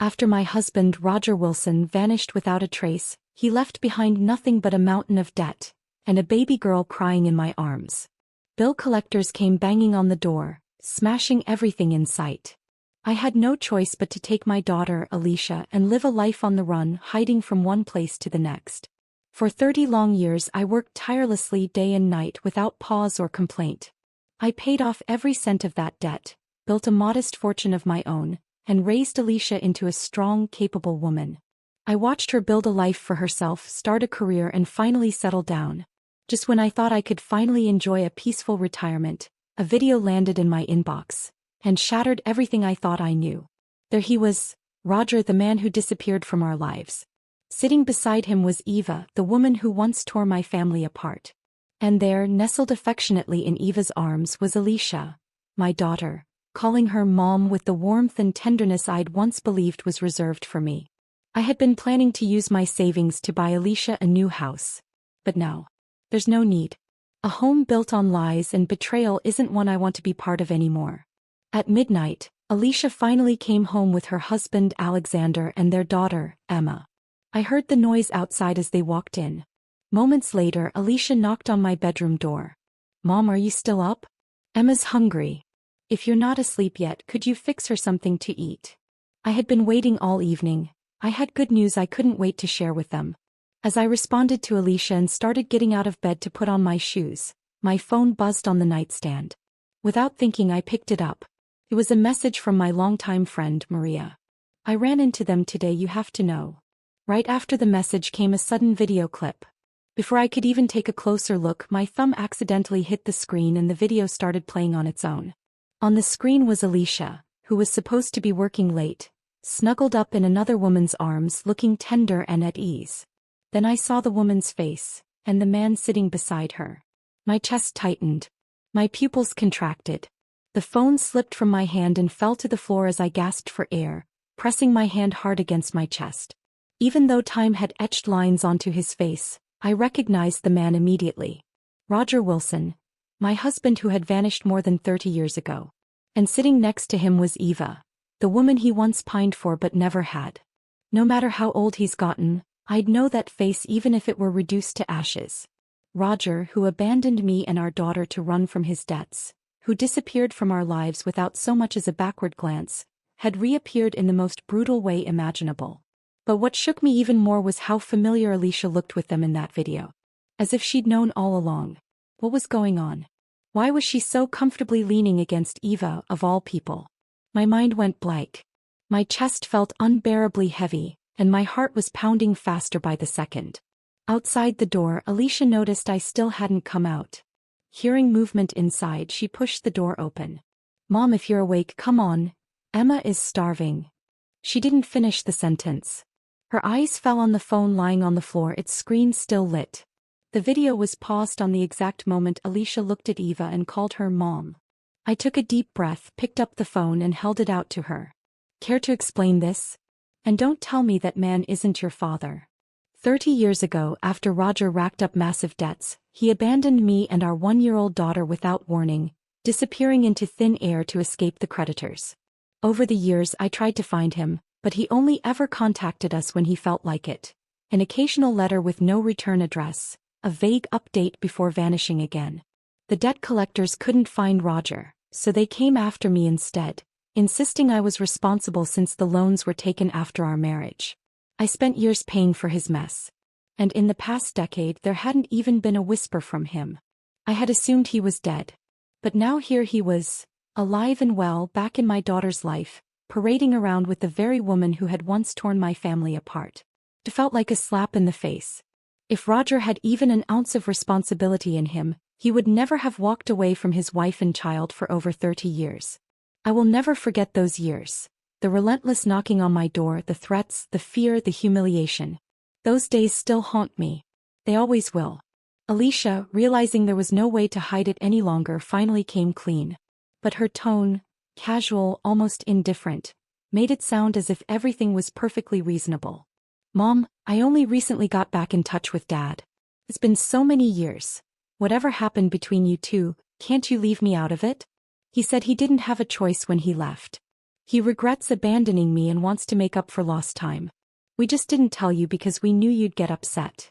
After my husband Roger Wilson vanished without a trace, he left behind nothing but a mountain of debt, and a baby girl crying in my arms. Bill collectors came banging on the door, smashing everything in sight. I had no choice but to take my daughter, Alicia, and live a life on the run, hiding from one place to the next. For 30 long years I worked tirelessly day and night without pause or complaint. I paid off every cent of that debt, built a modest fortune of my own, and raised Alicia into a strong, capable woman. I watched her build a life for herself, start a career, and finally settle down. Just when I thought I could finally enjoy a peaceful retirement, a video landed in my inbox and shattered everything I thought I knew. There he was, Roger, the man who disappeared from our lives. Sitting beside him was Eva, the woman who once tore my family apart. And there, nestled affectionately in Eva's arms, was Alicia, my daughter, calling her Mom with the warmth and tenderness I'd once believed was reserved for me. I had been planning to use my savings to buy Alicia a new house. But now, there's no need. A home built on lies and betrayal isn't one I want to be part of anymore. At midnight, Alicia finally came home with her husband Alexander and their daughter, Emma. I heard the noise outside as they walked in. Moments later, Alicia knocked on my bedroom door. "Mom, are you still up? Emma's hungry. If you're not asleep yet, could you fix her something to eat?" I had been waiting all evening. I had good news I couldn't wait to share with them. As I responded to Alicia and started getting out of bed to put on my shoes, my phone buzzed on the nightstand. Without thinking, I picked it up. It was a message from my longtime friend, Maria. "I ran into them today, you have to know." Right after the message came a sudden video clip. Before I could even take a closer look, my thumb accidentally hit the screen and the video started playing on its own. On the screen was Alicia, who was supposed to be working late, snuggled up in another woman's arms, looking tender and at ease. Then I saw the woman's face, and the man sitting beside her. My chest tightened. My pupils contracted. The phone slipped from my hand and fell to the floor as I gasped for air, pressing my hand hard against my chest. Even though time had etched lines onto his face, I recognized the man immediately. Roger Wilson, my husband who had vanished more than 30 years ago. And sitting next to him was Eva, the woman he once pined for but never had. No matter how old he's gotten, I'd know that face even if it were reduced to ashes. Roger, who abandoned me and our daughter to run from his debts, who disappeared from our lives without so much as a backward glance, had reappeared in the most brutal way imaginable. But what shook me even more was how familiar Alicia looked with them in that video. As if she'd known all along. What was going on? Why was she so comfortably leaning against Eva, of all people? My mind went blank. My chest felt unbearably heavy, and my heart was pounding faster by the second. Outside the door, Alicia noticed I still hadn't come out. Hearing movement inside, she pushed the door open. "Mom, if you're awake, come on. Emma is starving." She didn't finish the sentence. Her eyes fell on the phone lying on the floor, its screen still lit. The video was paused on the exact moment Alicia looked at Eva and called her Mom. I took a deep breath, picked up the phone and held it out to her. "Care to explain this? And don't tell me that man isn't your father." 30 years ago, after Roger racked up massive debts, he abandoned me and our 1-year-old daughter without warning, disappearing into thin air to escape the creditors. Over the years I tried to find him, but he only ever contacted us when he felt like it. An occasional letter with no return address, a vague update before vanishing again. The debt collectors couldn't find Roger, so they came after me instead, insisting I was responsible since the loans were taken after our marriage. I spent years paying for his mess. And in the past decade there hadn't even been a whisper from him. I had assumed he was dead. But now here he was, alive and well, back in my daughter's life, parading around with the very woman who had once torn my family apart. It felt like a slap in the face. If Roger had even an ounce of responsibility in him, he would never have walked away from his wife and child for over 30 years. I will never forget those years. The relentless knocking on my door, the threats, the fear, the humiliation. Those days still haunt me. They always will. Alicia, realizing there was no way to hide it any longer, finally came clean. But her tone, casual, almost indifferent, made it sound as if everything was perfectly reasonable. "Mom, I only recently got back in touch with Dad. It's been so many years. Whatever happened between you two, can't you leave me out of it? He said he didn't have a choice when he left. He regrets abandoning me and wants to make up for lost time. We just didn't tell you because we knew you'd get upset.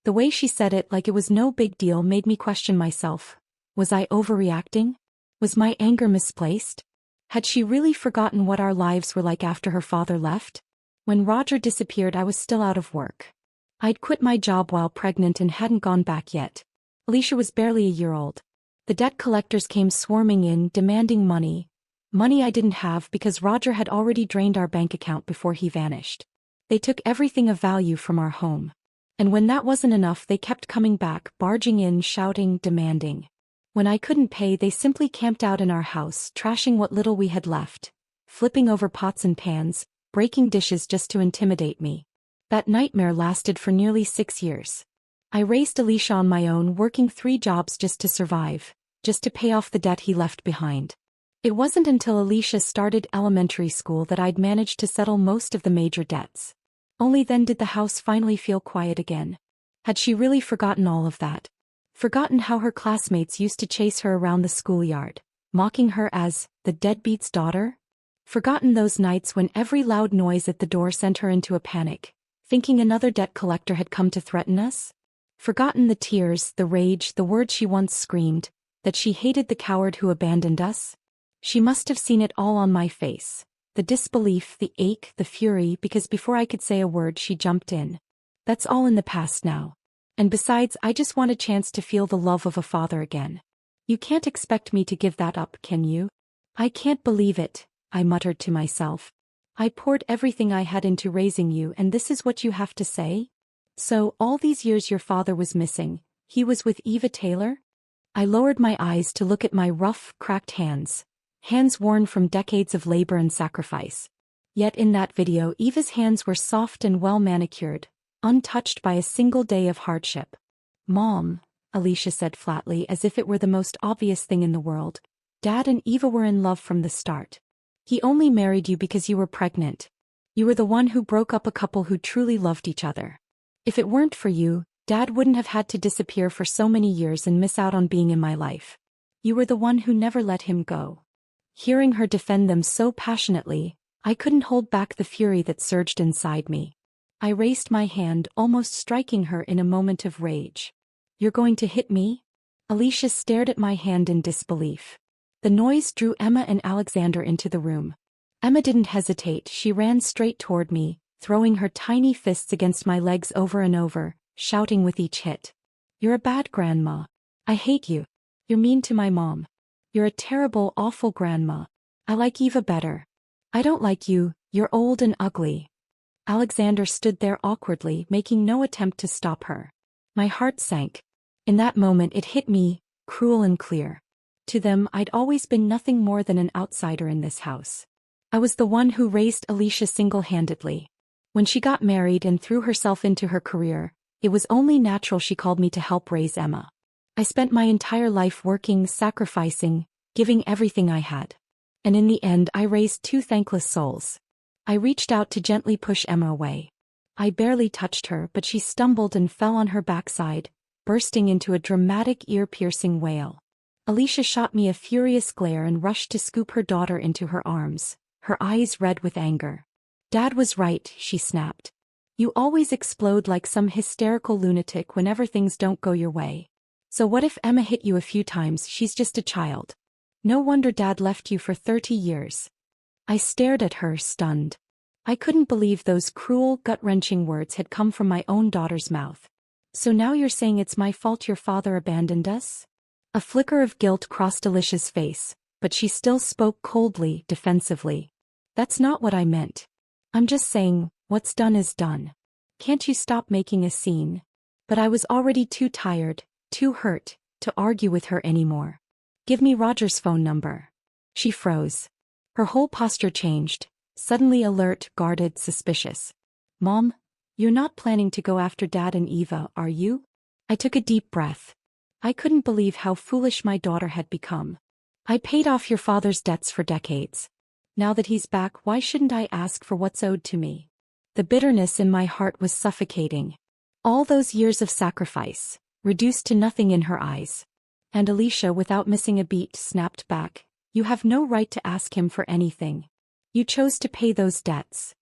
The way she said it like it was no big deal made me question myself. Was I overreacting? Was my anger misplaced? Had she really forgotten what our lives were like after her father left? When Roger disappeared, I was still out of work. I'd quit my job while pregnant and hadn't gone back yet. Alicia was barely a year old. The debt collectors came swarming in, demanding money. Money I didn't have because Roger had already drained our bank account before he vanished. They took everything of value from our home. And when that wasn't enough, they kept coming back, barging in, shouting, demanding. When I couldn't pay, they simply camped out in our house, trashing what little we had left, flipping over pots and pans, breaking dishes just to intimidate me. That nightmare lasted for nearly 6 years. I raised Alicia on my own, working 3 jobs just to survive, just to pay off the debt he left behind. It wasn't until Alicia started elementary school that I'd managed to settle most of the major debts. Only then did the house finally feel quiet again. Had she really forgotten all of that? Forgotten how her classmates used to chase her around the schoolyard, mocking her as the deadbeat's daughter? Forgotten those nights when every loud noise at the door sent her into a panic, thinking another debt collector had come to threaten us? Forgotten the tears, the rage, the words she once screamed, that she hated the coward who abandoned us? She must have seen it all on my face. The disbelief, the ache, the fury, because before I could say a word she jumped in. That's all in the past now. And besides, I just want a chance to feel the love of a father again. You can't expect me to give that up, can you? I can't believe it, I muttered to myself. I poured everything I had into raising you, and this is what you have to say? So, all these years your father was missing, he was with Eva Taylor? I lowered my eyes to look at my rough, cracked hands worn from decades of labor and sacrifice. Yet in that video, Eva's hands were soft and well manicured, untouched by a single day of hardship. Mom, Alicia said flatly, as if it were the most obvious thing in the world, Dad and Eva were in love from the start. He only married you because you were pregnant. You were the one who broke up a couple who truly loved each other. If it weren't for you, Dad wouldn't have had to disappear for so many years and miss out on being in my life. You were the one who never let him go. Hearing her defend them so passionately, I couldn't hold back the fury that surged inside me. I raised my hand, almost striking her in a moment of rage. You're going to hit me? Alicia stared at my hand in disbelief. The noise drew Emma and Alexander into the room. Emma didn't hesitate, she ran straight toward me, throwing her tiny fists against my legs over and over, shouting with each hit. You're a bad grandma. I hate you. You're mean to my mom. You're a terrible, awful grandma. I like Eva better. I don't like you, you're old and ugly. Alexander stood there awkwardly, making no attempt to stop her. My heart sank. In that moment it hit me, cruel and clear. To them I'd always been nothing more than an outsider in this house. I was the one who raised Alicia single-handedly. When she got married and threw herself into her career, it was only natural she called me to help raise Emma. I spent my entire life working, sacrificing, giving everything I had. And in the end I raised 2 thankless souls. I reached out to gently push Emma away. I barely touched her, but she stumbled and fell on her backside, bursting into a dramatic ear-piercing wail. Alicia shot me a furious glare and rushed to scoop her daughter into her arms, her eyes red with anger. Dad was right, she snapped. You always explode like some hysterical lunatic whenever things don't go your way. So what if Emma hit you a few times? She's just a child. No wonder Dad left you for 30 years. I stared at her, stunned. I couldn't believe those cruel, gut-wrenching words had come from my own daughter's mouth. So now you're saying it's my fault your father abandoned us? A flicker of guilt crossed Alicia's face, but she still spoke coldly, defensively. That's not what I meant. I'm just saying, what's done is done. Can't you stop making a scene? But I was already too tired, too hurt, to argue with her anymore. Give me Roger's phone number. She froze. Her whole posture changed, suddenly alert, guarded, suspicious. Mom, you're not planning to go after Dad and Eva, are you? I took a deep breath. I couldn't believe how foolish my daughter had become. I paid off your father's debts for decades. Now that he's back, why shouldn't I ask for what's owed to me? The bitterness in my heart was suffocating. All those years of sacrifice, reduced to nothing in her eyes. And Alicia, without missing a beat, snapped back. You have no right to ask him for anything. You chose to pay those debts.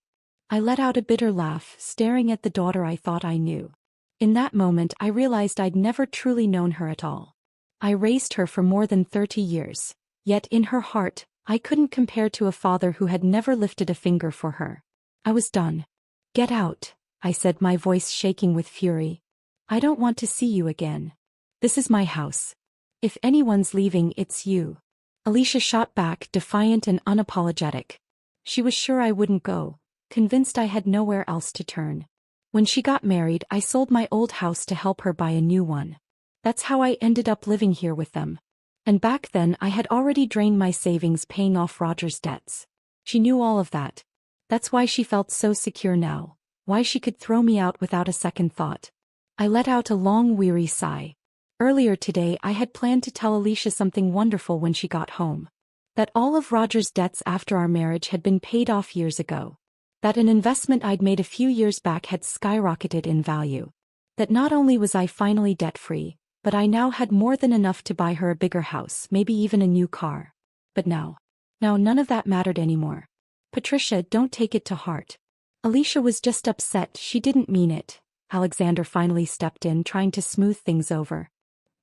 I let out a bitter laugh, staring at the daughter I thought I knew. In that moment I realized I'd never truly known her at all. I raised her for more than 30 years, yet in her heart, I couldn't compare to a father who had never lifted a finger for her. I was done. Get out, I said, my voice shaking with fury. I don't want to see you again. This is my house. If anyone's leaving, it's you. Alicia shot back, defiant and unapologetic. She was sure I wouldn't go, convinced I had nowhere else to turn. When she got married, I sold my old house to help her buy a new one. That's how I ended up living here with them. And back then I had already drained my savings paying off Roger's debts. She knew all of that. That's why she felt so secure now, why she could throw me out without a second thought. I let out a long, weary sigh. Earlier today I had planned to tell Alicia something wonderful when she got home. That all of Roger's debts after our marriage had been paid off years ago. That an investment I'd made a few years back had skyrocketed in value. That not only was I finally debt-free, but I now had more than enough to buy her a bigger house, maybe even a new car. But now none of that mattered anymore. Patricia, don't take it to heart. Alicia was just upset, she didn't mean it. Alexander finally stepped in, trying to smooth things over.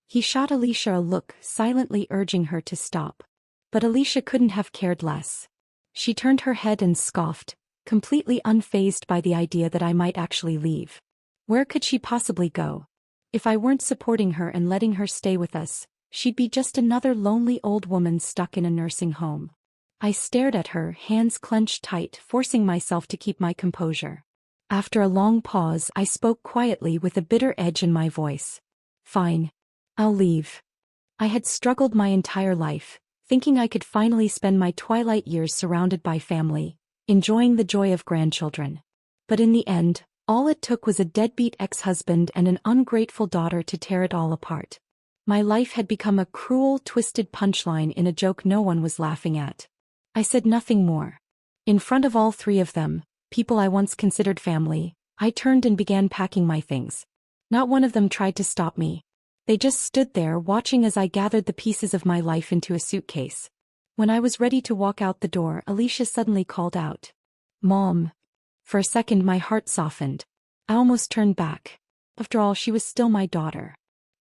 He shot Alicia a look, silently urging her to stop. But Alicia couldn't have cared less. She turned her head and scoffed, completely unfazed by the idea that I might actually leave. Where could she possibly go? If I weren't supporting her and letting her stay with us, she'd be just another lonely old woman stuck in a nursing home. I stared at her, hands clenched tight, forcing myself to keep my composure. After a long pause, I spoke quietly with a bitter edge in my voice. Fine. I'll leave. I had struggled my entire life, thinking I could finally spend my twilight years surrounded by family, enjoying the joy of grandchildren. But in the end, all it took was a deadbeat ex-husband and an ungrateful daughter to tear it all apart. My life had become a cruel, twisted punchline in a joke no one was laughing at. I said nothing more. In front of all three of them, people I once considered family, I turned and began packing my things. Not one of them tried to stop me. They just stood there watching as I gathered the pieces of my life into a suitcase. When I was ready to walk out the door, Alicia suddenly called out, "Mom." For a second my heart softened. I almost turned back. After all, she was still my daughter.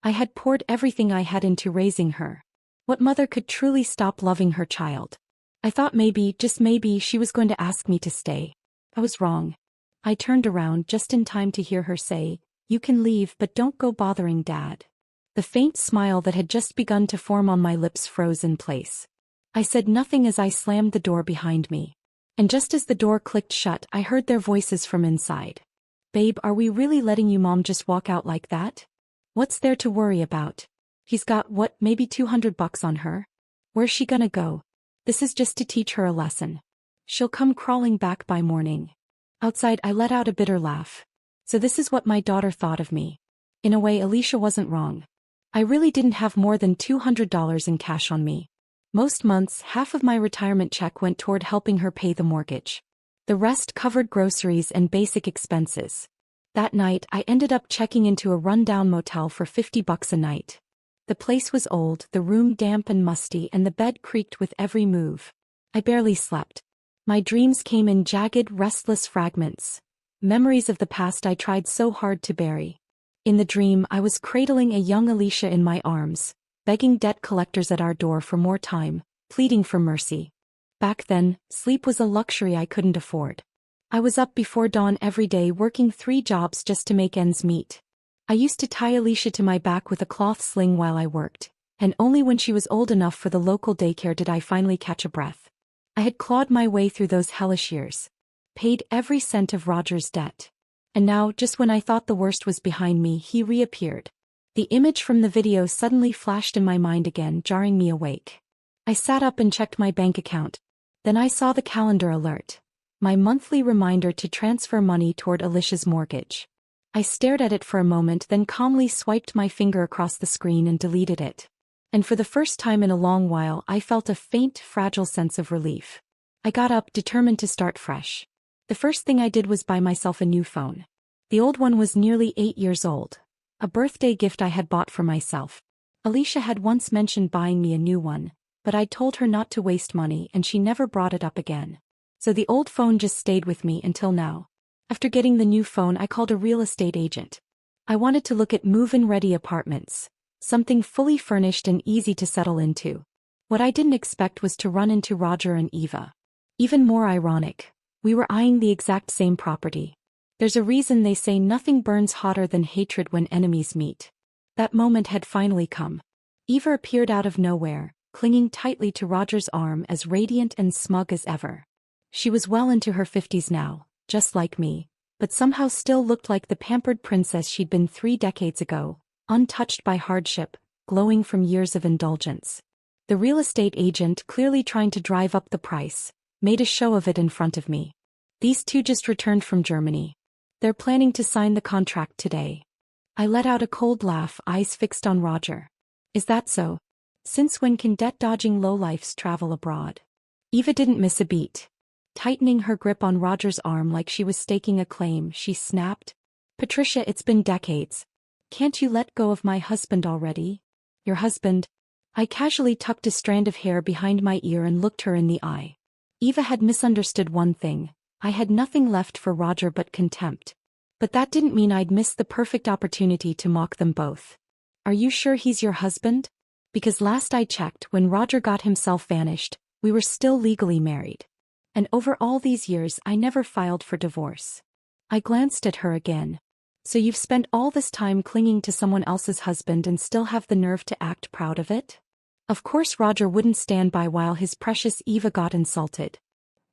I had poured everything I had into raising her. What mother could truly stop loving her child? I thought maybe, just maybe, she was going to ask me to stay. I was wrong. I turned around just in time to hear her say, "You can leave, but don't go bothering Dad." The faint smile that had just begun to form on my lips froze in place. I said nothing as I slammed the door behind me. And just as the door clicked shut, I heard their voices from inside. "Babe, are we really letting you Mom just walk out like that? What's there to worry about? He's got what, maybe $200 on her? Where's she gonna go? This is just to teach her a lesson. She'll come crawling back by morning." Outside I let out a bitter laugh. So this is what my daughter thought of me. In a way, Alicia wasn't wrong. I really didn't have more than $200 in cash on me. Most months, half of my retirement check went toward helping her pay the mortgage. The rest covered groceries and basic expenses. That night, I ended up checking into a rundown motel for $50 a night. The place was old, the room damp and musty, and the bed creaked with every move. I barely slept. My dreams came in jagged, restless fragments. Memories of the past I tried so hard to bury. In the dream, I was cradling a young Alicia in my arms, begging debt collectors at our door for more time, pleading for mercy. Back then, sleep was a luxury I couldn't afford. I was up before dawn every day, working 3 jobs just to make ends meet. I used to tie Alicia to my back with a cloth sling while I worked, and only when she was old enough for the local daycare did I finally catch a breath. I had clawed my way through those hellish years, paid every cent of Roger's debt. And now, just when I thought the worst was behind me, he reappeared. The image from the video suddenly flashed in my mind again, jarring me awake. I sat up and checked my bank account. Then I saw the calendar alert. My monthly reminder to transfer money toward Alicia's mortgage. I stared at it for a moment, then calmly swiped my finger across the screen and deleted it. And for the first time in a long while, I felt a faint, fragile sense of relief. I got up, determined to start fresh. The first thing I did was buy myself a new phone. The old one was nearly 8 years old. A birthday gift I had bought for myself. Alicia had once mentioned buying me a new one, but I told her not to waste money and she never brought it up again. So the old phone just stayed with me until now. After getting the new phone, I called a real estate agent. I wanted to look at move-in ready apartments, something fully furnished and easy to settle into. What I didn't expect was to run into Roger and Eva. Even more ironic, we were eyeing the exact same property. There's a reason they say nothing burns hotter than hatred when enemies meet. That moment had finally come. Eva appeared out of nowhere, clinging tightly to Roger's arm, as radiant and smug as ever. She was well into her 50s now, just like me, but somehow still looked like the pampered princess she'd been 3 decades ago, untouched by hardship, glowing from years of indulgence. The real estate agent, clearly trying to drive up the price, made a show of it in front of me. These two just returned from Germany. They're planning to sign the contract today. I let out a cold laugh, eyes fixed on Roger. Is that so? Since when can debt-dodging lowlifes travel abroad? Eva didn't miss a beat. Tightening her grip on Roger's arm like she was staking a claim, she snapped. Patricia, it's been decades. Can't you let go of my husband already? Your husband? I casually tucked a strand of hair behind my ear and looked her in the eye. Eva had misunderstood one thing. I had nothing left for Roger but contempt. But that didn't mean I'd missed the perfect opportunity to mock them both. Are you sure he's your husband? Because last I checked, when Roger got himself vanished, we were still legally married. And over all these years I never filed for divorce. I glanced at her again. So you've spent all this time clinging to someone else's husband and still have the nerve to act proud of it? Of course Roger wouldn't stand by while his precious Eva got insulted.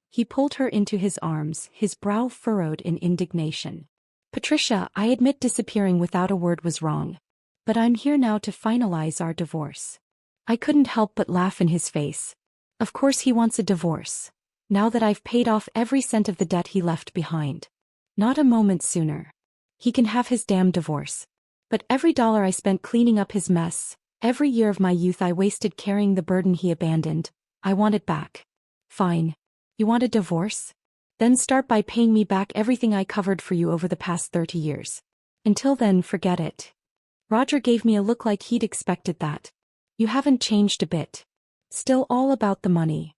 He pulled her into his arms, his brow furrowed in indignation. Patricia, I admit disappearing without a word was wrong. But I'm here now to finalize our divorce. I couldn't help but laugh in his face. Of course he wants a divorce. Now that I've paid off every cent of the debt he left behind. Not a moment sooner. He can have his damn divorce. But every dollar I spent cleaning up his mess, every year of my youth I wasted carrying the burden he abandoned, I want it back. Fine. You want a divorce? Then start by paying me back everything I covered for you over the past 30 years. Until then, forget it. Roger gave me a look like he'd expected that. You haven't changed a bit. Still all about the money.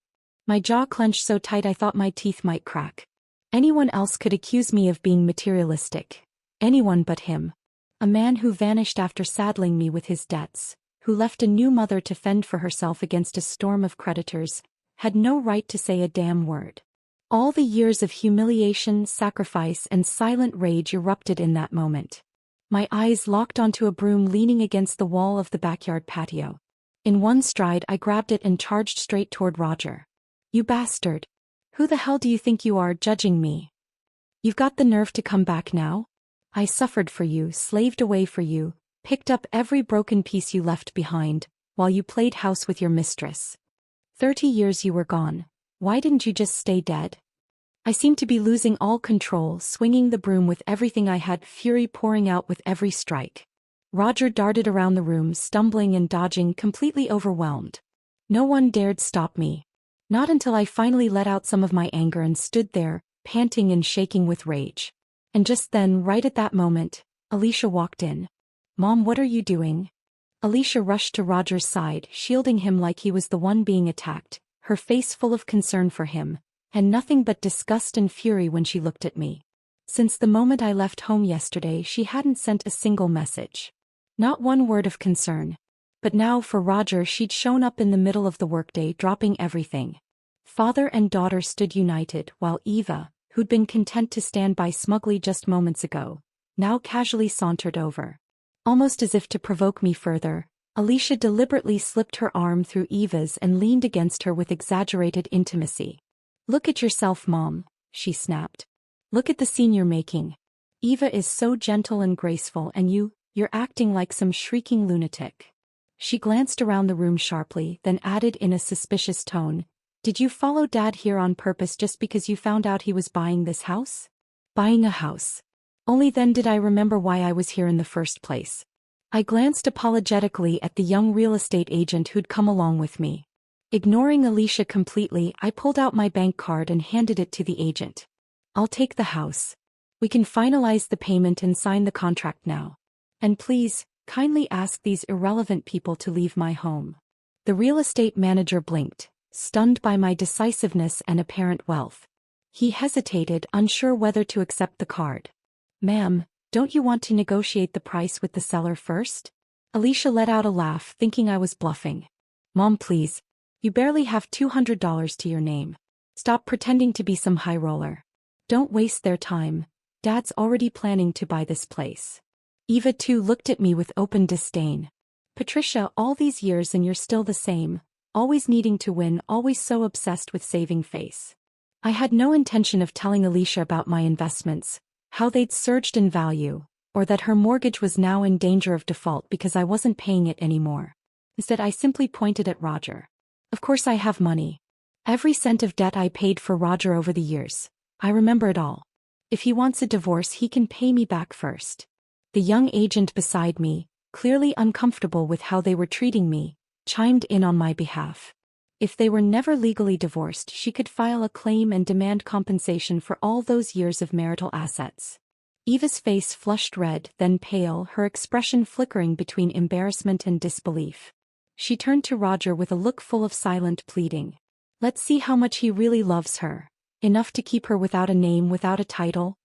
My jaw clenched so tight I thought my teeth might crack. Anyone else could accuse me of being materialistic. Anyone but him. A man who vanished after saddling me with his debts, who left a new mother to fend for herself against a storm of creditors, had no right to say a damn word. All the years of humiliation, sacrifice, and silent rage erupted in that moment. My eyes locked onto a broom leaning against the wall of the backyard patio. In one stride I grabbed it and charged straight toward Roger. You bastard. Who the hell do you think you are, judging me? You've got the nerve to come back now? I suffered for you, slaved away for you, picked up every broken piece you left behind, while you played house with your mistress. 30 years you were gone. Why didn't you just stay dead? I seemed to be losing all control, swinging the broom with everything I had, fury pouring out with every strike. Roger darted around the room, stumbling and dodging, completely overwhelmed. No one dared stop me. Not until I finally let out some of my anger and stood there, panting and shaking with rage. And just then, right at that moment, Alicia walked in. Mom, what are you doing? Alicia rushed to Roger's side, shielding him like he was the one being attacked, her face full of concern for him, and nothing but disgust and fury when she looked at me. Since the moment I left home yesterday, she hadn't sent a single message. Not one word of concern. But now for Roger, she'd shown up in the middle of the workday, dropping everything. Father and daughter stood united, while Eva, who'd been content to stand by smugly just moments ago, now casually sauntered over. Almost as if to provoke me further, Alicia deliberately slipped her arm through Eva's and leaned against her with exaggerated intimacy. Look at yourself, Mom, she snapped. Look at the scene you're making. Eva is so gentle and graceful, and you're acting like some shrieking lunatic. She glanced around the room sharply, then added in a suspicious tone, Did you follow Dad here on purpose just because you found out he was buying this house? Buying a house. Only then did I remember why I was here in the first place. I glanced apologetically at the young real estate agent who'd come along with me. Ignoring Alicia completely, I pulled out my bank card and handed it to the agent. I'll take the house. We can finalize the payment and sign the contract now. And please, kindly ask these irrelevant people to leave my home. The real estate manager blinked, stunned by my decisiveness and apparent wealth. He hesitated, unsure whether to accept the card. Ma'am, don't you want to negotiate the price with the seller first? Alicia let out a laugh, thinking I was bluffing. Mom, please. You barely have $200 to your name. Stop pretending to be some high roller. Don't waste their time. Dad's already planning to buy this place. Eva too looked at me with open disdain. Patricia, all these years and you're still the same, always needing to win, always so obsessed with saving face. I had no intention of telling Alicia about my investments, how they'd surged in value, or that her mortgage was now in danger of default because I wasn't paying it anymore. Instead, I simply pointed at Roger. Of course I have money. Every cent of debt I paid for Roger over the years. I remember it all. If he wants a divorce, he can pay me back first. The young agent beside me, clearly uncomfortable with how they were treating me, chimed in on my behalf. If they were never legally divorced, she could file a claim and demand compensation for all those years of marital assets. Eva's face flushed red, then pale, her expression flickering between embarrassment and disbelief. She turned to Roger with a look full of silent pleading. Let's see how much he really loves her. Enough to keep her without a name, without a title?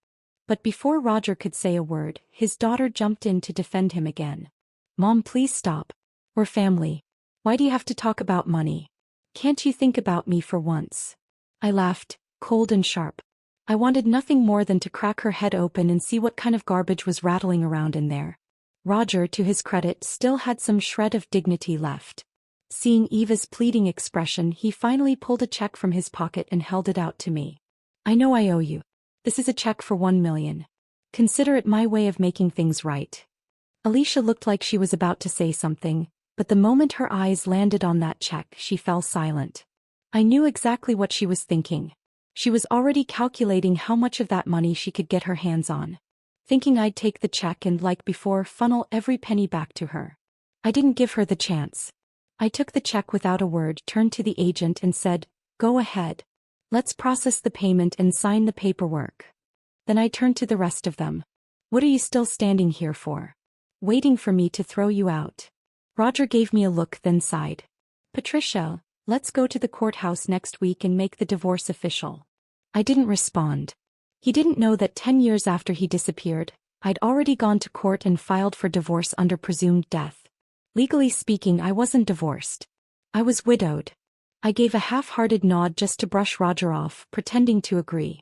But before Roger could say a word, his daughter jumped in to defend him again. Mom, please stop. We're family. Why do you have to talk about money? Can't you think about me for once? I laughed, cold and sharp. I wanted nothing more than to crack her head open and see what kind of garbage was rattling around in there. Roger, to his credit, still had some shred of dignity left. Seeing Eva's pleading expression, he finally pulled a check from his pocket and held it out to me. I know I owe you. This is a check for $1 million. Consider it my way of making things right. Alicia looked like she was about to say something, but the moment her eyes landed on that check, she fell silent. I knew exactly what she was thinking. She was already calculating how much of that money she could get her hands on. Thinking I'd take the check and, like before, funnel every penny back to her. I didn't give her the chance. I took the check without a word, turned to the agent and said, "Go ahead. Let's process the payment and sign the paperwork." Then I turned to the rest of them. What are you still standing here for? Waiting for me to throw you out? Roger gave me a look, then sighed. Patricia, let's go to the courthouse next week and make the divorce official. I didn't respond. He didn't know that 10 years after he disappeared, I'd already gone to court and filed for divorce under presumed death. Legally speaking, I wasn't divorced. I was widowed. I gave a half-hearted nod just to brush Roger off, pretending to agree.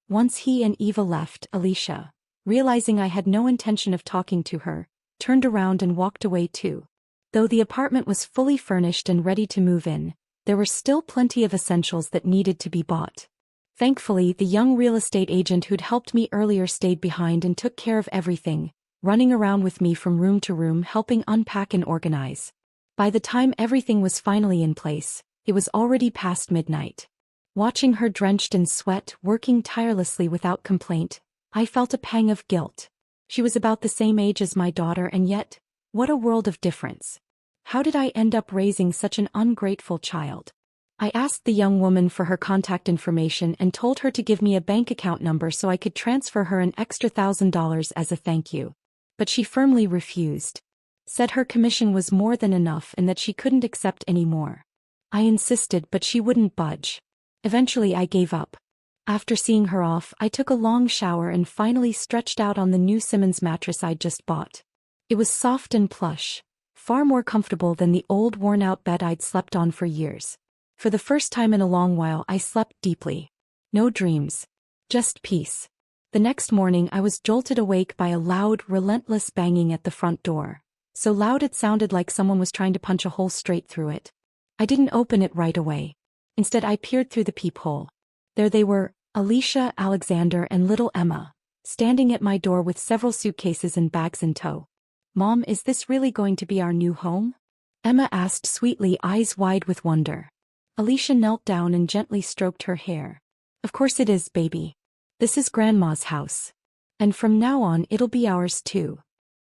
Once he and Eva left, Alicia, realizing I had no intention of talking to her, turned around and walked away too. Though the apartment was fully furnished and ready to move in, there were still plenty of essentials that needed to be bought. Thankfully, the young real estate agent who'd helped me earlier stayed behind and took care of everything, running around with me from room to room helping unpack and organize. By the time everything was finally in place, it was already past midnight. Watching her drenched in sweat, working tirelessly without complaint, I felt a pang of guilt. She was about the same age as my daughter, and yet, what a world of difference. How did I end up raising such an ungrateful child? I asked the young woman for her contact information and told her to give me a bank account number so I could transfer her an extra $1,000 as a thank you. But she firmly refused. Said her commission was more than enough and that she couldn't accept any more. I insisted, but she wouldn't budge. Eventually I gave up. After seeing her off, I took a long shower and finally stretched out on the new Simmons mattress I'd just bought. It was soft and plush, far more comfortable than the old worn-out bed I'd slept on for years. For the first time in a long while, I slept deeply. No dreams. Just peace. The next morning I was jolted awake by a loud, relentless banging at the front door. So loud it sounded like someone was trying to punch a hole straight through it. I didn't open it right away. Instead, I peered through the peephole. There they were, Alicia, Alexander, and little Emma, standing at my door with several suitcases and bags in tow. "Mom, is this really going to be our new home?" Emma asked sweetly, eyes wide with wonder. Alicia knelt down and gently stroked her hair. "Of course it is, baby. This is Grandma's house. And from now on it'll be ours too."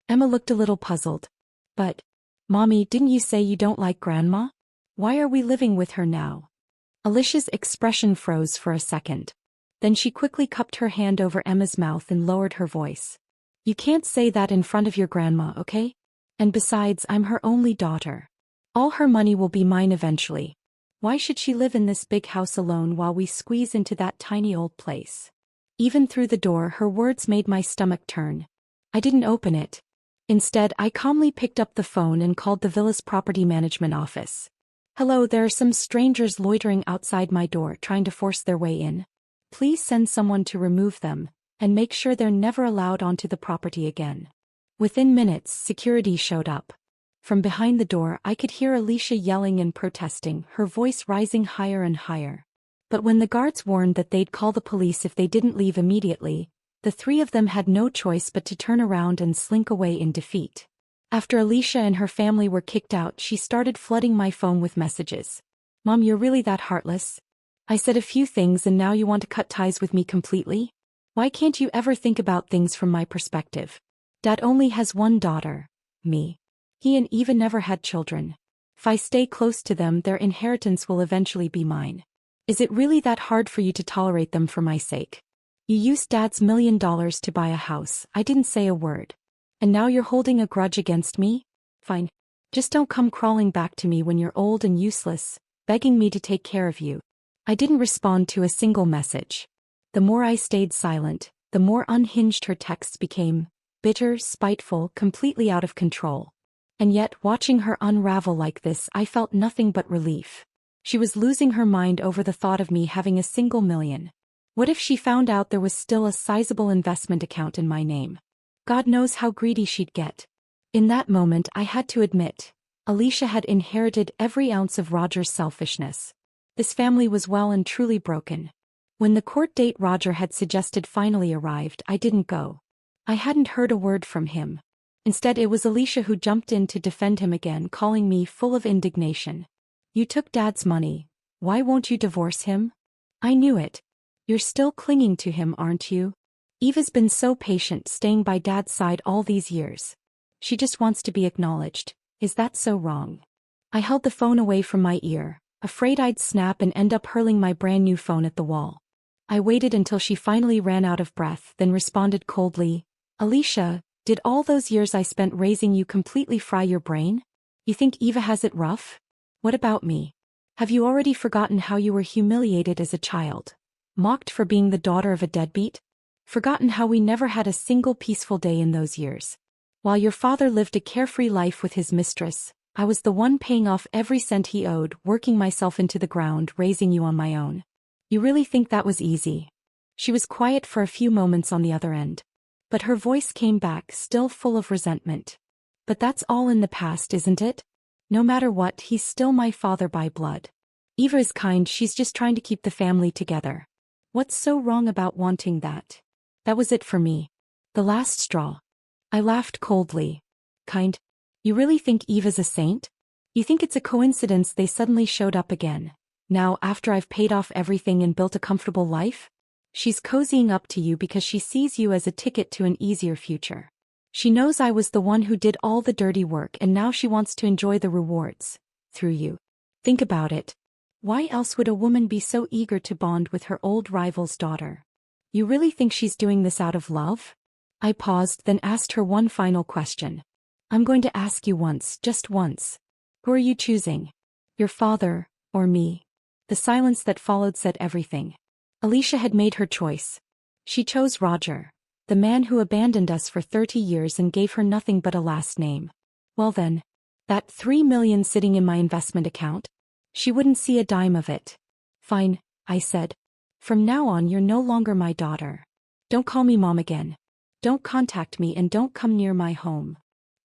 Emma looked a little puzzled. "But, Mommy, didn't you say you don't like Grandma? Why are we living with her now?" Alicia's expression froze for a second. Then she quickly cupped her hand over Emma's mouth and lowered her voice. "You can't say that in front of your grandma, okay? And besides, I'm her only daughter. All her money will be mine eventually. Why should she live in this big house alone while we squeeze into that tiny old place? Even through the door, her words made my stomach turn. I didn't open it. Instead, I calmly picked up the phone and called the villa's property management office. Hello, there are some strangers loitering outside my door trying to force their way in. Please send someone to remove them, and make sure they're never allowed onto the property again. Within minutes, security showed up. From behind the door, I could hear Alicia yelling and protesting, her voice rising higher and higher. But when the guards warned that they'd call the police if they didn't leave immediately, the three of them had no choice but to turn around and slink away in defeat. After Alicia and her family were kicked out, she started flooding my phone with messages. Mom, you're really that heartless? I said a few things and now you want to cut ties with me completely? Why can't you ever think about things from my perspective? Dad only has one daughter, me. He and Eva never had children. If I stay close to them, their inheritance will eventually be mine. Is it really that hard for you to tolerate them for my sake? You used Dad's $1 million to buy a house. I didn't say a word. And now you're holding a grudge against me? Fine. Just don't come crawling back to me when you're old and useless, begging me to take care of you. I didn't respond to a single message. The more I stayed silent, the more unhinged her texts became, bitter, spiteful, completely out of control. And yet, watching her unravel like this, I felt nothing but relief. She was losing her mind over the thought of me having a single million. What if she found out there was still a sizable investment account in my name? God knows how greedy she'd get. In that moment, I had to admit, Alicia had inherited every ounce of Roger's selfishness. This family was well and truly broken. When the court date Roger had suggested finally arrived, I didn't go. I hadn't heard a word from him. Instead, it was Alicia who jumped in to defend him again, calling me full of indignation. You took Dad's money. Why won't you divorce him? I knew it. You're still clinging to him, aren't you? Eva's been so patient staying by Dad's side all these years. She just wants to be acknowledged. Is that so wrong? I held the phone away from my ear, afraid I'd snap and end up hurling my brand new phone at the wall. I waited until she finally ran out of breath, then responded coldly, Alicia, did all those years I spent raising you completely fry your brain? You think Eva has it rough? What about me? Have you already forgotten how you were humiliated as a child? Mocked for being the daughter of a deadbeat? Forgotten how we never had a single peaceful day in those years? While your father lived a carefree life with his mistress, I was the one paying off every cent he owed, working myself into the ground, raising you on my own. You really think that was easy? She was quiet for a few moments on the other end. But her voice came back, still full of resentment. But that's all in the past, isn't it? No matter what, he's still my father by blood. Eva is kind, she's just trying to keep the family together. What's so wrong about wanting that? That was it for me. The last straw. I laughed coldly. Kind? You really think Eva's a saint? You think it's a coincidence they suddenly showed up again? Now, after I've paid off everything and built a comfortable life? She's cozying up to you because she sees you as a ticket to an easier future. She knows I was the one who did all the dirty work and now she wants to enjoy the rewards. Through you. Think about it. Why else would a woman be so eager to bond with her old rival's daughter? You really think she's doing this out of love? I paused, then asked her one final question. I'm going to ask you once, just once. Who are you choosing? Your father, or me? The silence that followed said everything. Alicia had made her choice. She chose Roger, the man who abandoned us for 30 years and gave her nothing but a last name. Well then, that $3 million sitting in my investment account? She wouldn't see a dime of it. Fine, I said. From now on you're no longer my daughter. Don't call me mom again. Don't contact me and don't come near my home.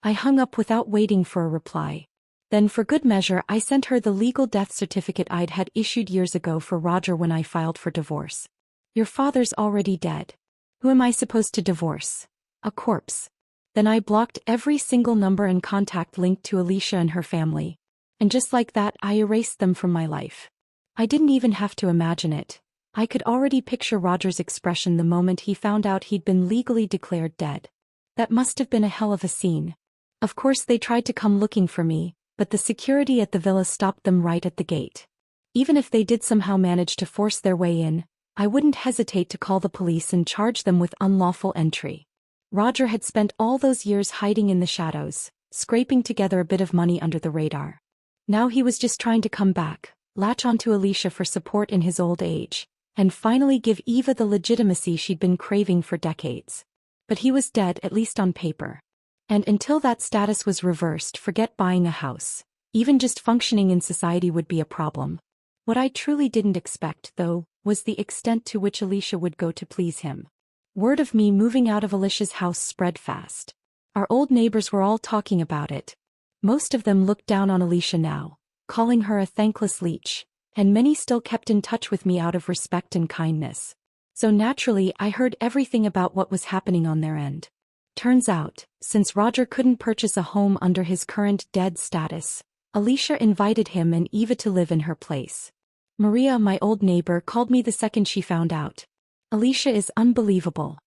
I hung up without waiting for a reply. Then for good measure I sent her the legal death certificate I'd had issued years ago for Roger when I filed for divorce. Your father's already dead. Who am I supposed to divorce? A corpse. Then I blocked every single number and contact linked to Alicia and her family. And just like that I erased them from my life. I didn't even have to imagine it. I could already picture Roger's expression the moment he found out he'd been legally declared dead. That must have been a hell of a scene. Of course they tried to come looking for me, but the security at the villa stopped them right at the gate. Even if they did somehow manage to force their way in, I wouldn't hesitate to call the police and charge them with unlawful entry. Roger had spent all those years hiding in the shadows, scraping together a bit of money under the radar. Now he was just trying to come back, latch onto Alicia for support in his old age, and finally give Eva the legitimacy she'd been craving for decades. But he was dead, at least on paper. And until that status was reversed, forget buying a house. Even just functioning in society would be a problem. What I truly didn't expect, though, was the extent to which Alicia would go to please him. Word of me moving out of Alicia's house spread fast. Our old neighbors were all talking about it. Most of them looked down on Alicia now, calling her a thankless leech, and many still kept in touch with me out of respect and kindness. So naturally, I heard everything about what was happening on their end. Turns out, since Roger couldn't purchase a home under his current dead status, Alicia invited him and Eva to live in her place. Maria, my old neighbor, called me the second she found out. Alicia is unbelievable.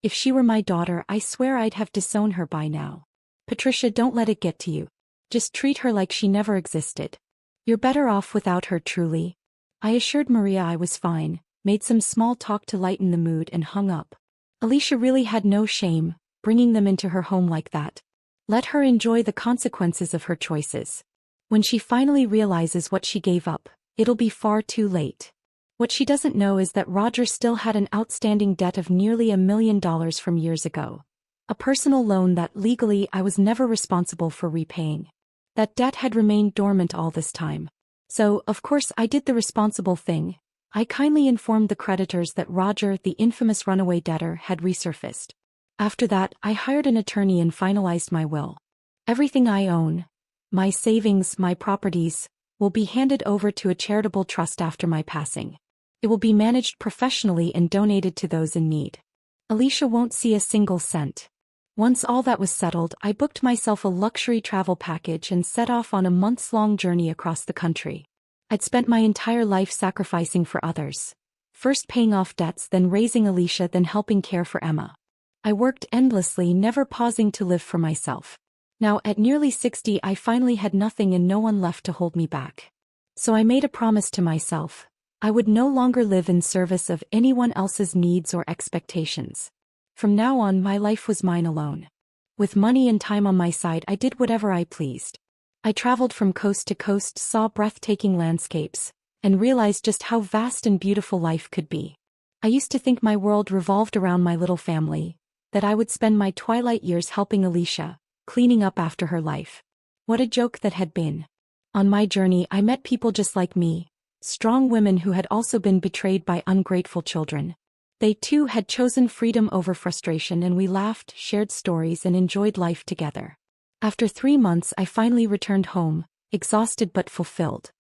If she were my daughter, I swear I'd have disowned her by now. Patricia, don't let it get to you. Just treat her like she never existed. You're better off without her, truly. I assured Maria I was fine, made some small talk to lighten the mood, and hung up. Alicia really had no shame, bringing them into her home like that. Let her enjoy the consequences of her choices. When she finally realizes what she gave up, it'll be far too late. What she doesn't know is that Roger still had an outstanding debt of nearly $1 million from years ago. A personal loan that legally I was never responsible for repaying. That debt had remained dormant all this time. So, of course, I did the responsible thing. I kindly informed the creditors that Roger, the infamous runaway debtor, had resurfaced. After that, I hired an attorney and finalized my will. Everything I own, my savings, my properties, will be handed over to a charitable trust after my passing. It will be managed professionally and donated to those in need. Alicia won't see a single cent. Once all that was settled, I booked myself a luxury travel package and set off on a months-long journey across the country. I'd spent my entire life sacrificing for others. First paying off debts, then raising Alicia, then helping care for Emma. I worked endlessly, never pausing to live for myself. Now, at nearly 60, I finally had nothing and no one left to hold me back. So I made a promise to myself. I would no longer live in service of anyone else's needs or expectations. From now on, my life was mine alone. With money and time on my side, I did whatever I pleased. I traveled from coast to coast, saw breathtaking landscapes, and realized just how vast and beautiful life could be. I used to think my world revolved around my little family, that I would spend my twilight years helping Alicia, cleaning up after her life. What a joke that had been. On my journey, I met people just like me, strong women who had also been betrayed by ungrateful children. They too had chosen freedom over frustration, and we laughed, shared stories, and enjoyed life together. After 3 months, I finally returned home, exhausted but fulfilled.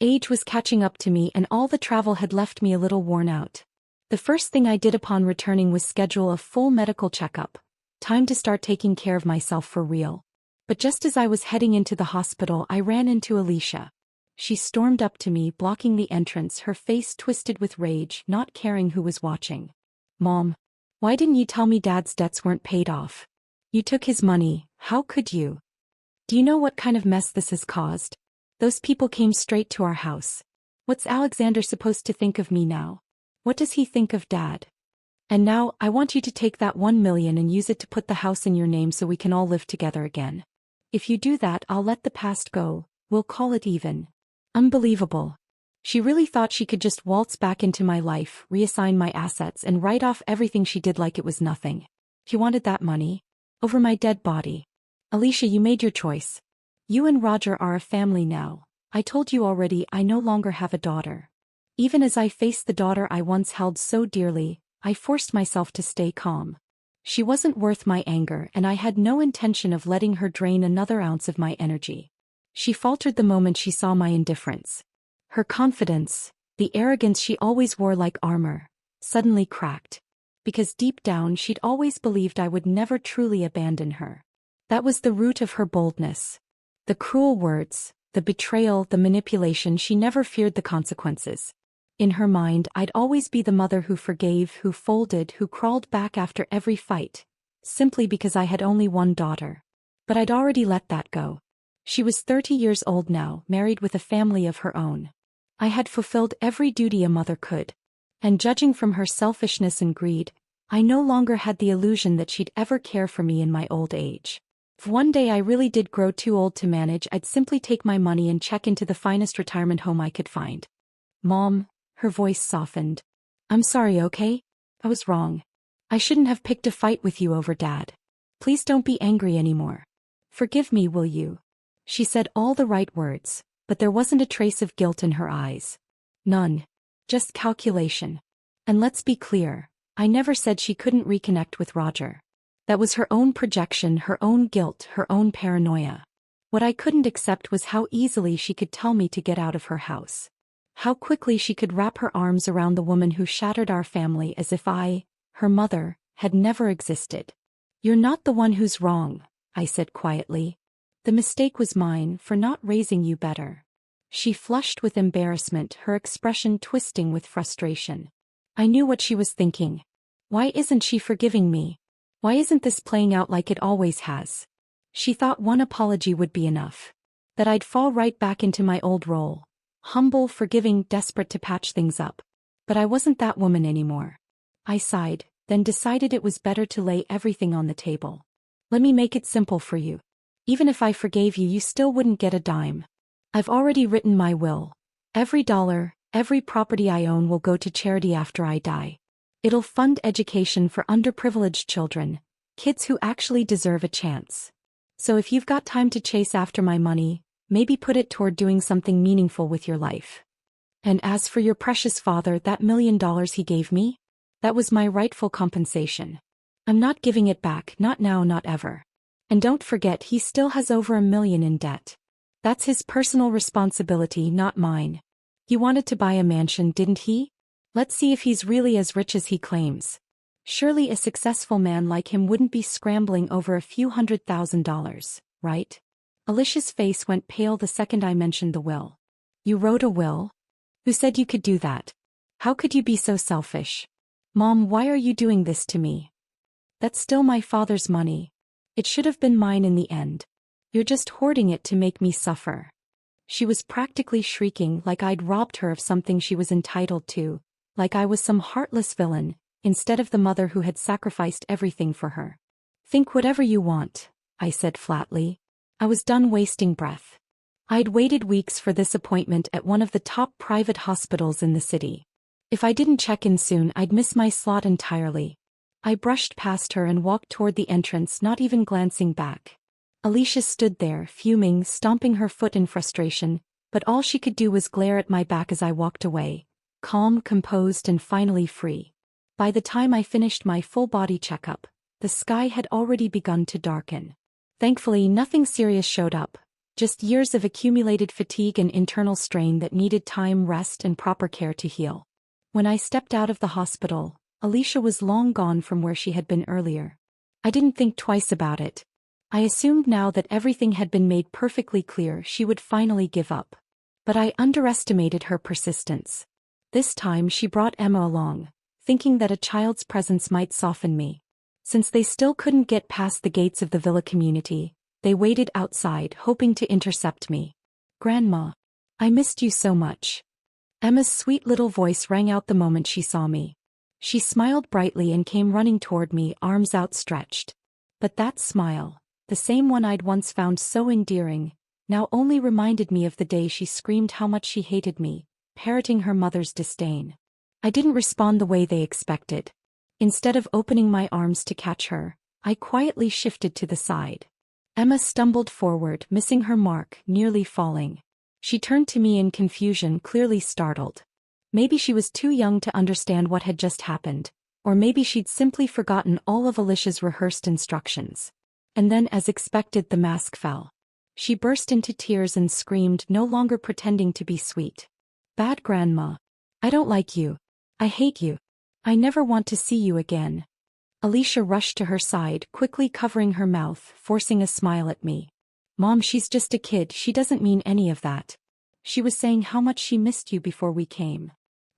Age was catching up to me, and all the travel had left me a little worn out. The first thing I did upon returning was schedule a full medical checkup. Time to start taking care of myself for real. But just as I was heading into the hospital, I ran into Alicia. She stormed up to me, blocking the entrance, her face twisted with rage, not caring who was watching. "Mom, why didn't you tell me Dad's debts weren't paid off? You took his money, how could you? Do you know what kind of mess this has caused? Those people came straight to our house. What's Alexander supposed to think of me now? What does he think of Dad? And now, I want you to take that $1 million and use it to put the house in your name so we can all live together again. If you do that, I'll let the past go, we'll call it even." Unbelievable. She really thought she could just waltz back into my life, reassign my assets, and write off everything she did like it was nothing. She wanted that money. Over my dead body. Alicia, you made your choice. You and Roger are a family now. I told you already, I no longer have a daughter. Even as I faced the daughter I once held so dearly, I forced myself to stay calm. She wasn't worth my anger, and I had no intention of letting her drain another ounce of my energy. She faltered the moment she saw my indifference. Her confidence, the arrogance she always wore like armor, suddenly cracked. Because deep down she'd always believed I would never truly abandon her. That was the root of her boldness. The cruel words, the betrayal, the manipulation, she never feared the consequences. In her mind, I'd always be the mother who forgave, who folded, who crawled back after every fight, simply because I had only one daughter. But I'd already let that go. She was 30 years old now, married with a family of her own. I had fulfilled every duty a mother could. And judging from her selfishness and greed, I no longer had the illusion that she'd ever care for me in my old age. If one day I really did grow too old to manage, I'd simply take my money and check into the finest retirement home I could find. Mom, her voice softened. I'm sorry, okay? I was wrong. I shouldn't have picked a fight with you over Dad. Please don't be angry anymore. Forgive me, will you? She said all the right words, but there wasn't a trace of guilt in her eyes. None. Just calculation. And let's be clear, I never said she couldn't reconnect with Roger. That was her own projection, her own guilt, her own paranoia. What I couldn't accept was how easily she could tell me to get out of her house. How quickly she could wrap her arms around the woman who shattered our family as if I, her mother, had never existed. You're not the one who's wrong, I said quietly. The mistake was mine for not raising you better. She flushed with embarrassment, her expression twisting with frustration. I knew what she was thinking. Why isn't she forgiving me? Why isn't this playing out like it always has? She thought one apology would be enough. That I'd fall right back into my old role. Humble, forgiving, desperate to patch things up. But I wasn't that woman anymore. I sighed, then decided it was better to lay everything on the table. Let me make it simple for you. Even if I forgave you, you still wouldn't get a dime. I've already written my will. Every dollar, every property I own will go to charity after I die. It'll fund education for underprivileged children, kids who actually deserve a chance. So if you've got time to chase after my money, maybe put it toward doing something meaningful with your life. And as for your precious father, that $1 million he gave me? That was my rightful compensation. I'm not giving it back, not now, not ever. And don't forget, he still has over $1 million in debt. That's his personal responsibility, not mine. He wanted to buy a mansion, didn't he? Let's see if he's really as rich as he claims. Surely a successful man like him wouldn't be scrambling over a few $100,000, right? Alicia's face went pale the second I mentioned the will. You wrote a will? Who said you could do that? How could you be so selfish? Mom, why are you doing this to me? That's still my father's money. It should have been mine in the end. You're just hoarding it to make me suffer. She was practically shrieking, like I'd robbed her of something she was entitled to, like I was some heartless villain, instead of the mother who had sacrificed everything for her. Think whatever you want, I said flatly. I was done wasting breath. I'd waited weeks for this appointment at one of the top private hospitals in the city. If I didn't check in soon, I'd miss my slot entirely. I brushed past her and walked toward the entrance, not even glancing back. Alicia stood there, fuming, stomping her foot in frustration, but all she could do was glare at my back as I walked away, calm, composed, and finally free. By the time I finished my full-body checkup, the sky had already begun to darken. Thankfully, nothing serious showed up, just years of accumulated fatigue and internal strain that needed time, rest, and proper care to heal. When I stepped out of the hospital, Alicia was long gone from where she had been earlier. I didn't think twice about it. I assumed now that everything had been made perfectly clear she would finally give up. But I underestimated her persistence. This time she brought Emma along, thinking that a child's presence might soften me. Since they still couldn't get past the gates of the villa community, they waited outside, hoping to intercept me. Grandma, I missed you so much. Emma's sweet little voice rang out the moment she saw me. She smiled brightly and came running toward me, arms outstretched. But that smile, the same one I'd once found so endearing, now only reminded me of the day she screamed how much she hated me, parroting her mother's disdain. I didn't respond the way they expected. Instead of opening my arms to catch her, I quietly shifted to the side. Emma stumbled forward, missing her mark, nearly falling. She turned to me in confusion, clearly startled. Maybe she was too young to understand what had just happened, or maybe she'd simply forgotten all of Alicia's rehearsed instructions. And then, as expected, the mask fell. She burst into tears and screamed, no longer pretending to be sweet. Bad grandma. I don't like you. I hate you. I never want to see you again. Alicia rushed to her side, quickly covering her mouth, forcing a smile at me. Mom, she's just a kid, she doesn't mean any of that. She was saying how much she missed you before we came.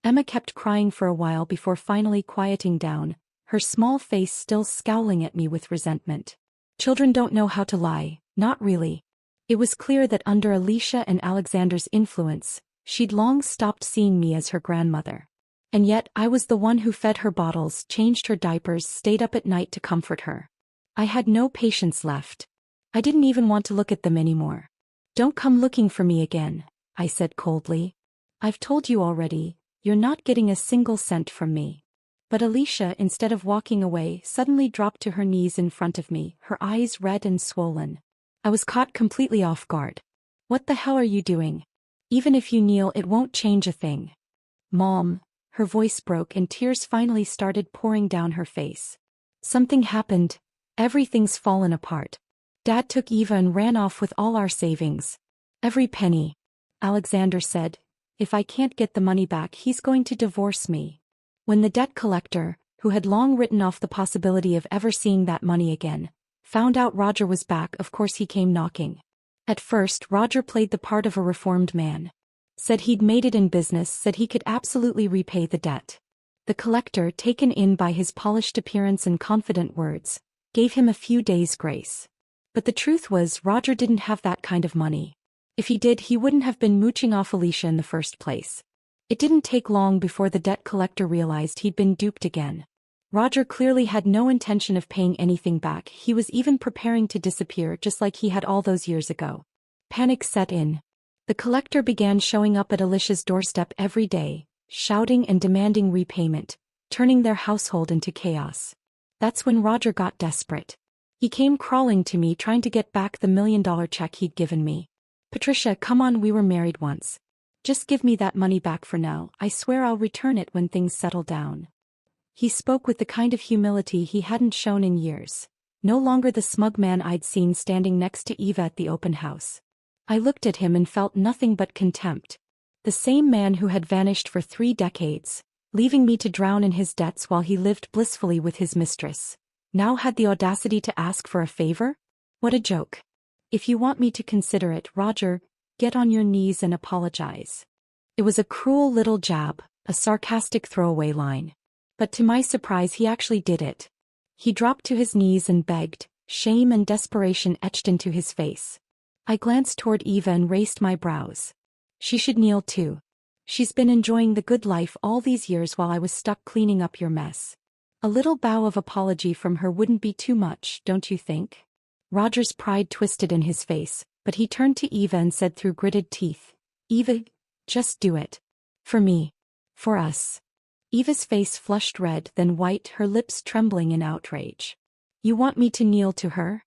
Emma kept crying for a while before finally quieting down, her small face still scowling at me with resentment. Children don't know how to lie, not really. It was clear that under Alicia and Alexander's influence, she'd long stopped seeing me as her grandmother. And yet I was the one who fed her bottles, changed her diapers, stayed up at night to comfort her. I had no patience left. I didn't even want to look at them anymore. Don't come looking for me again, I said coldly. I've told you already, you're not getting a single cent from me. But Alicia, instead of walking away, suddenly dropped to her knees in front of me, her eyes red and swollen. I was caught completely off guard. What the hell are you doing? Even if you kneel, it won't change a thing. Mom, her voice broke and tears finally started pouring down her face. Something happened. Everything's fallen apart. Dad took Eva and ran off with all our savings. Every penny. Alexander said, if I can't get the money back, he's going to divorce me. When the debt collector, who had long written off the possibility of ever seeing that money again, found out Roger was back, of course he came knocking. At first, Roger played the part of a reformed man. Said he'd made it in business, said he could absolutely repay the debt. The collector, taken in by his polished appearance and confident words, gave him a few days' grace. But the truth was, Roger didn't have that kind of money. If he did, he wouldn't have been mooching off Alicia in the first place. It didn't take long before the debt collector realized he'd been duped again. Roger clearly had no intention of paying anything back. He was even preparing to disappear, just like he had all those years ago. Panic set in. The collector began showing up at Alicia's doorstep every day, shouting and demanding repayment, turning their household into chaos. That's when Roger got desperate. He came crawling to me, trying to get back the $1 million check he'd given me. Patricia, come on, we were married once. Just give me that money back for now. I swear I'll return it when things settle down. He spoke with the kind of humility he hadn't shown in years. No longer the smug man I'd seen standing next to Eva at the open house. I looked at him and felt nothing but contempt. The same man who had vanished for 3 decades, leaving me to drown in his debts while he lived blissfully with his mistress, now had the audacity to ask for a favor? What a joke. If you want me to consider it, Roger, get on your knees and apologize. It was a cruel little jab, a sarcastic throwaway line. But to my surprise, he actually did it. He dropped to his knees and begged, shame and desperation etched into his face. I glanced toward Eva and raised my brows. She should kneel too. She's been enjoying the good life all these years while I was stuck cleaning up your mess. A little bow of apology from her wouldn't be too much, don't you think? Roger's pride twisted in his face, but he turned to Eva and said through gritted teeth, Eva, just do it. For me. For us. Eva's face flushed red, then white, her lips trembling in outrage. You want me to kneel to her?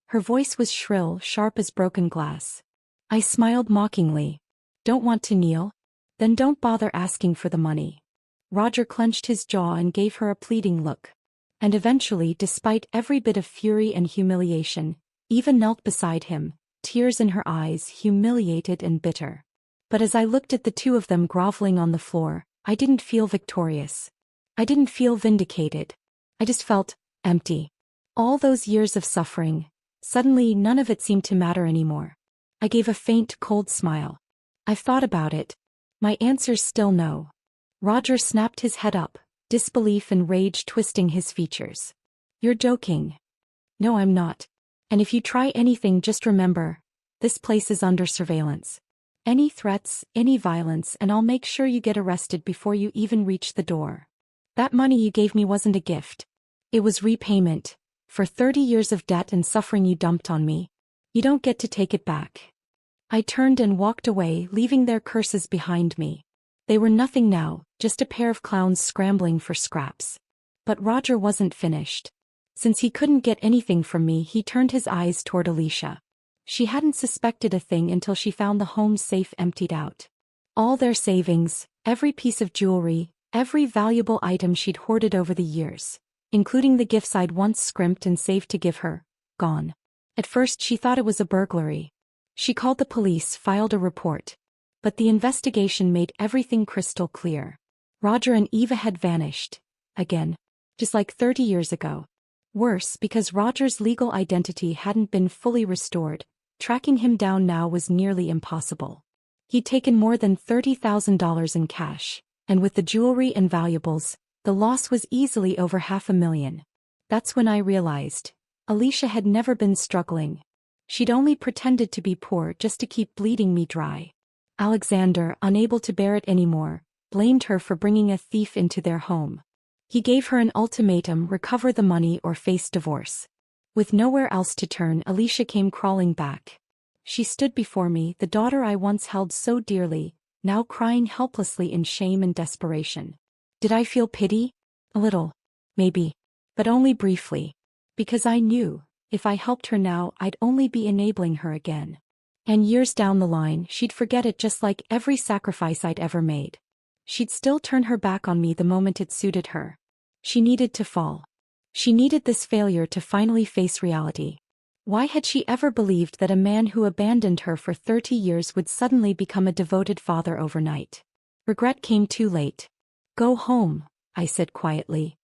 Her voice was shrill, sharp as broken glass. I smiled mockingly. Don't want to kneel? Then don't bother asking for the money. Roger clenched his jaw and gave her a pleading look. And eventually, despite every bit of fury and humiliation, Eva knelt beside him, tears in her eyes, humiliated and bitter. But as I looked at the two of them groveling on the floor, I didn't feel victorious. I didn't feel vindicated. I just felt empty. All those years of suffering, suddenly none of it seemed to matter anymore. I gave a faint, cold smile. I've thought about it. My answer's still no. Roger snapped his head up, disbelief and rage twisting his features. You're joking. No, I'm not. And if you try anything, just remember, this place is under surveillance. Any threats, any violence, and I'll make sure you get arrested before you even reach the door. That money you gave me wasn't a gift. It was repayment, for 30 years of debt and suffering you dumped on me. You don't get to take it back. I turned and walked away, leaving their curses behind me. They were nothing now, just a pair of clowns scrambling for scraps. But Roger wasn't finished. Since he couldn't get anything from me, he turned his eyes toward Alicia. She hadn't suspected a thing until she found the home safe emptied out. All their savings, every piece of jewelry, every valuable item she'd hoarded over the years, including the gifts I'd once scrimped and saved to give her, gone. At first she thought it was a burglary. She called the police, filed a report. But the investigation made everything crystal clear. Roger and Eva had vanished. Again. Just like 30 years ago. Worse, because Roger's legal identity hadn't been fully restored, tracking him down now was nearly impossible. He'd taken more than $30,000 in cash, and with the jewelry and valuables, the loss was easily over $500,000. That's when I realized, Alicia had never been struggling. She'd only pretended to be poor just to keep bleeding me dry. Alexander, unable to bear it anymore, blamed her for bringing a thief into their home. He gave her an ultimatum: recover the money or face divorce. With nowhere else to turn, Alicia came crawling back. She stood before me, the daughter I once held so dearly, now crying helplessly in shame and desperation. Did I feel pity? A little. Maybe. But only briefly. Because I knew, if I helped her now, I'd only be enabling her again. And years down the line, she'd forget it, just like every sacrifice I'd ever made. She'd still turn her back on me the moment it suited her. She needed to fall. She needed this failure to finally face reality. Why had she ever believed that a man who abandoned her for 30 years would suddenly become a devoted father overnight? Regret came too late. Go home, I said quietly.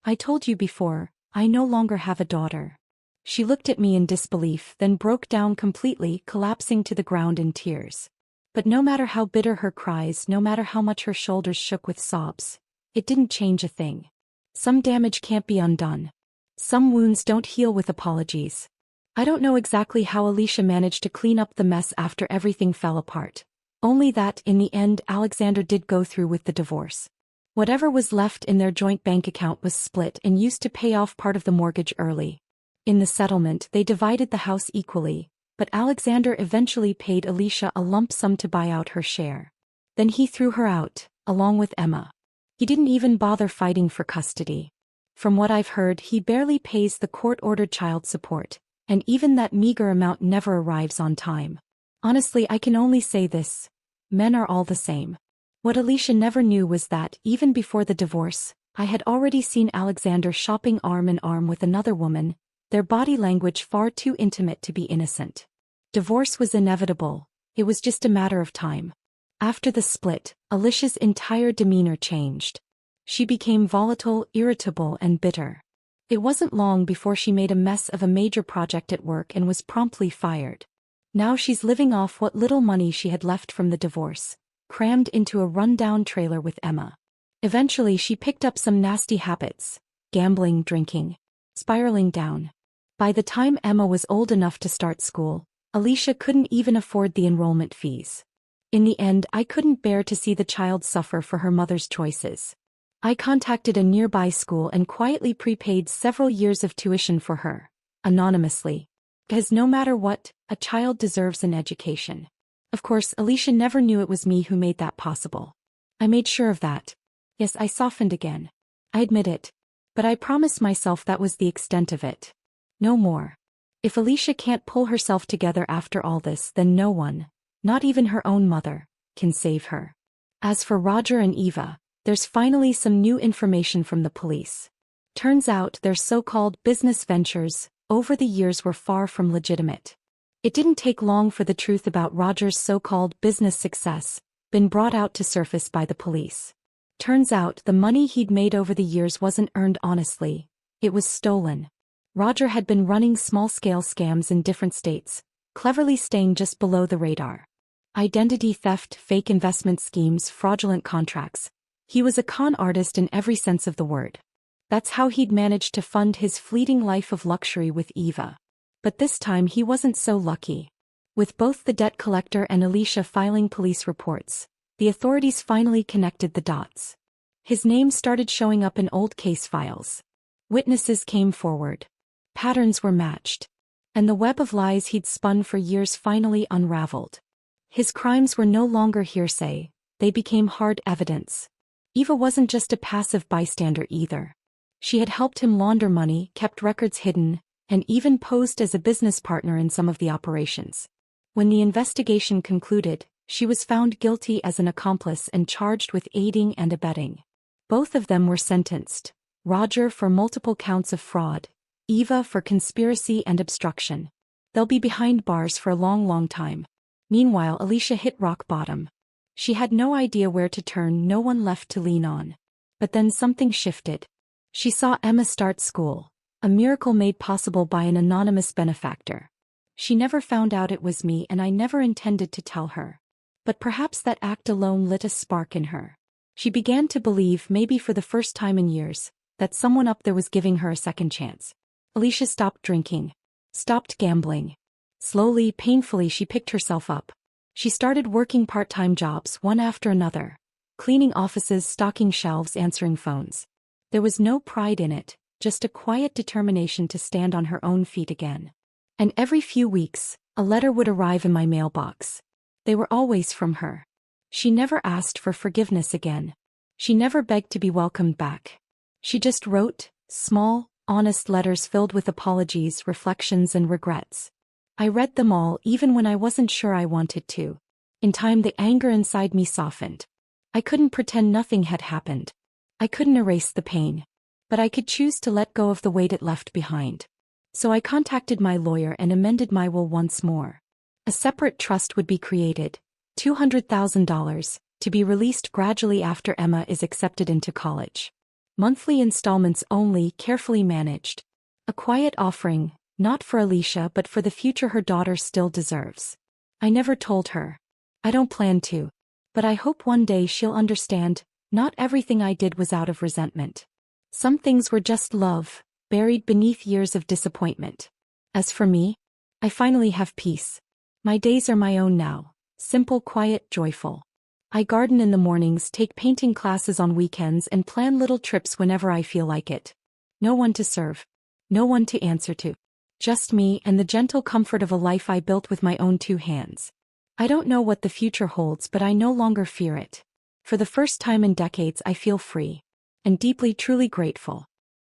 I told you before, I no longer have a daughter. She looked at me in disbelief, then broke down completely, collapsing to the ground in tears. But no matter how bitter her cries, no matter how much her shoulders shook with sobs, it didn't change a thing. Some damage can't be undone. Some wounds don't heal with apologies. I don't know exactly how Alicia managed to clean up the mess after everything fell apart. Only that, in the end, Alexander did go through with the divorce. Whatever was left in their joint bank account was split and used to pay off part of the mortgage early. In the settlement, they divided the house equally, but Alexander eventually paid Alicia a lump sum to buy out her share. Then he threw her out, along with Emma. He didn't even bother fighting for custody. From what I've heard, he barely pays the court-ordered child support, and even that meager amount never arrives on time. Honestly, I can only say this: men are all the same. What Alicia never knew was that, even before the divorce, I had already seen Alexander shopping arm in arm with another woman, their body language far too intimate to be innocent. Divorce was inevitable, it was just a matter of time. After the split, Alicia's entire demeanor changed. She became volatile, irritable, and bitter. It wasn't long before she made a mess of a major project at work and was promptly fired. Now she's living off what little money she had left from the divorce, crammed into a run-down trailer with Emma. Eventually she picked up some nasty habits: gambling, drinking, spiraling down. By the time Emma was old enough to start school, Alicia couldn't even afford the enrollment fees. In the end, I couldn't bear to see the child suffer for her mother's choices. I contacted a nearby school and quietly prepaid several years of tuition for her, anonymously. Because no matter what, a child deserves an education. Of course, Alicia never knew it was me who made that possible. I made sure of that. Yes, I softened again. I admit it. But I promised myself that was the extent of it. No more. If Alicia can't pull herself together after all this, then no one, not even her own mother, can save her. As for Roger and Eva, there's finally some new information from the police. Turns out their so-called business ventures, over the years, were far from legitimate. It didn't take long for the truth about Roger's so-called business success been brought out to surface by the police. Turns out the money he'd made over the years wasn't earned honestly, it was stolen. Roger had been running small-scale scams in different states, cleverly staying just below the radar. Identity theft, fake investment schemes, fraudulent contracts. He was a con artist in every sense of the word. That's how he'd managed to fund his fleeting life of luxury with Eva. But this time he wasn't so lucky. With both the debt collector and Alicia filing police reports, the authorities finally connected the dots. His name started showing up in old case files. Witnesses came forward. Patterns were matched. And the web of lies he'd spun for years finally unraveled. His crimes were no longer hearsay, they became hard evidence. Eva wasn't just a passive bystander either. She had helped him launder money, kept records hidden, and even posed as a business partner in some of the operations. When the investigation concluded, she was found guilty as an accomplice and charged with aiding and abetting. Both of them were sentenced, Roger for multiple counts of fraud, Eva for conspiracy and obstruction. They'll be behind bars for a long time. Meanwhile, Alicia hit rock bottom. She had no idea where to turn, no one left to lean on. But then something shifted. She saw Emma start school, a miracle made possible by an anonymous benefactor. She never found out it was me, and I never intended to tell her. But perhaps that act alone lit a spark in her. She began to believe, maybe for the first time in years, that someone up there was giving her a second chance. Alicia stopped drinking. Stopped gambling. Slowly, painfully, she picked herself up. She started working part-time jobs, one after another. Cleaning offices, stocking shelves, answering phones. There was no pride in it, just a quiet determination to stand on her own feet again. And every few weeks, a letter would arrive in my mailbox. They were always from her. She never asked for forgiveness again. She never begged to be welcomed back. She just wrote, small, honest letters filled with apologies, reflections, and regrets. I read them all even when I wasn't sure I wanted to. In time, the anger inside me softened. I couldn't pretend nothing had happened. I couldn't erase the pain. But I could choose to let go of the weight it left behind. So I contacted my lawyer and amended my will once more. A separate trust would be created, $200,000, to be released gradually after Emma is accepted into college. Monthly installments only, carefully managed. A quiet offering, not for Alicia but for the future her daughter still deserves. I never told her. I don't plan to. But I hope one day she'll understand, not everything I did was out of resentment. Some things were just love, buried beneath years of disappointment. As for me, I finally have peace. My days are my own now, simple, quiet, joyful. I garden in the mornings, take painting classes on weekends, and plan little trips whenever I feel like it. No one to serve. No one to answer to. Just me and the gentle comfort of a life I built with my own two hands. I don't know what the future holds, but I no longer fear it. For the first time in decades, I feel free. And deeply, truly grateful.